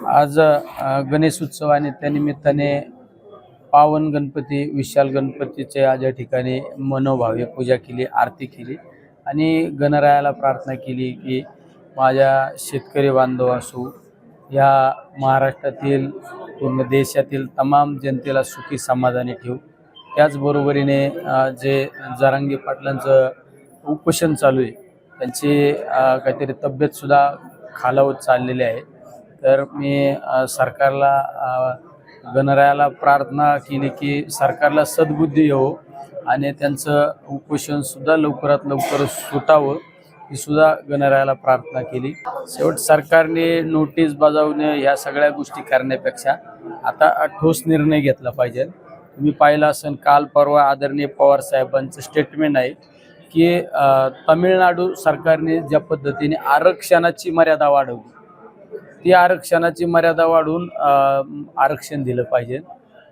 आज गणेश उत्सव आणि त्यानिमित्ताने पावन गणपती विशाल गणपतीचे आज या ठिकाणी मनोभावे पूजा केली, आरती केली आणि गणरायाला प्रार्थना केली की माझ्या शेतकरी बांधव असो या महाराष्ट्रातील पूर्ण देशातील तमाम जनतेला सुखी समाधानी ठेवू। त्याचबरोबरीने जे जरांगे पाटलांचं उपोषण चालू आहे त्यांची काहीतरी तब्येतसुद्धा खालावत चाललेली आहे। तर मी सरकारला गणरायाला प्रार्थना केली की सरकारला सद्बुद्धी येवो आणि त्यांचं उपोषणसुद्धा लवकरात लवकर सुटावं ही सुद्धा गणरायाला प्रार्थना केली। शेवट सरकारने नोटीस बजावणे ह्या सगळ्या गोष्टी करण्यापेक्षा आता ठोस निर्णय घेतला पाहिजे। तुम्ही पाहिलं असेल काल परवा आदरणीय पवार साहेबांचं स्टेटमेंट आहे की तमिळनाडू सरकारने ज्या पद्धतीने आरक्षणाची मर्यादा वाढवली ती आरक्षणाची मर्यादा वाढवून आरक्षण दिलं पाहिजे।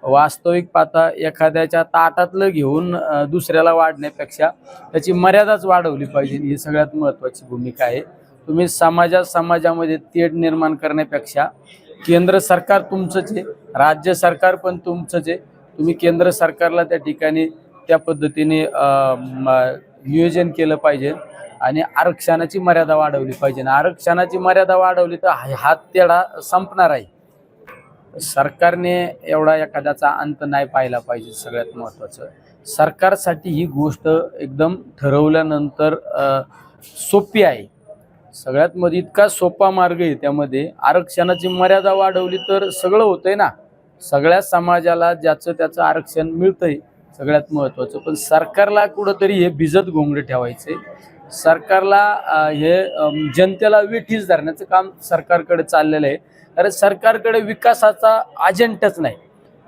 वास्तविक पाहता एखाद्याच्या ताटातलं घेऊन दुसऱ्याला वाढण्यापेक्षा त्याची मर्यादाच वाढवली पाहिजे ही सगळ्यात महत्त्वाची भूमिका आहे। तुम्ही समाजामध्ये तेढ निर्माण करण्यापेक्षा केंद्र सरकार तुमचंच आहे, राज्य सरकार पण तुमचंच आहे। तुम्ही केंद्र सरकारला त्या ठिकाणी त्या पद्धतीने नियोजन केलं पाहिजे आणि आरक्षणाची मर्यादा वाढवली पाहिजे। आरक्षणाची मर्यादा वाढवली तर हा तेढा संपणार आहे। सरकारने एवढा एखाद्याचा अंत नाही पाहिला पाहिजे। सगळ्यात महत्त्वाचं सरकारसाठी ही गोष्ट एकदम ठरवल्यानंतर सोपी आहे। सगळ्यात मध्ये इतका सोपा मार्ग आहे, त्यामध्ये आरक्षणाची मर्यादा वाढवली तर सगळं होतंय ना, सगळ्या समाजाला ज्याचं त्याचं आरक्षण मिळतंय सगळ्यात महत्त्वाचं। पण सरकारला कुठंतरी हे भिजत घोंगडे ठेवायचे, सरकारला हे जनतेला वेठीस धरण्याचं काम सरकारकडे चाललेलं आहे। कारण सरकारकडे विकासाचा अजेंडाच नाही,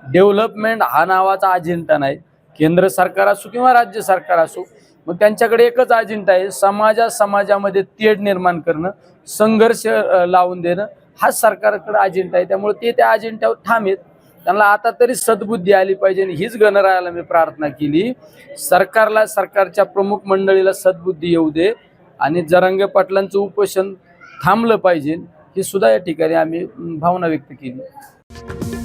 डेव्हलपमेंट हा नावाचा अजेंडा नाही। केंद्र सरकार असो किंवा राज्य सरकार असो, मग त्यांच्याकडे एकच अजेंडा आहे, समाजामध्ये तेढ निर्माण करणं, संघर्ष लावून देणं हा सरकारकडे अजेंडा आहे। त्यामुळे ते त्या अजेंड्यावर ठाम आहेत। त्यांना आता तरी सद्बुद्धी आली पाहिजे आणि हीच गणरायाला मी प्रार्थना केली, सरकारला सरकारच्या प्रमुख मंडळीला सद्बुद्धी येऊ दे आणि जरांगे पाटलांचं उपोषण थांबलं पाहिजे ही सुद्धा या ठिकाणी आम्ही भावना व्यक्त केली।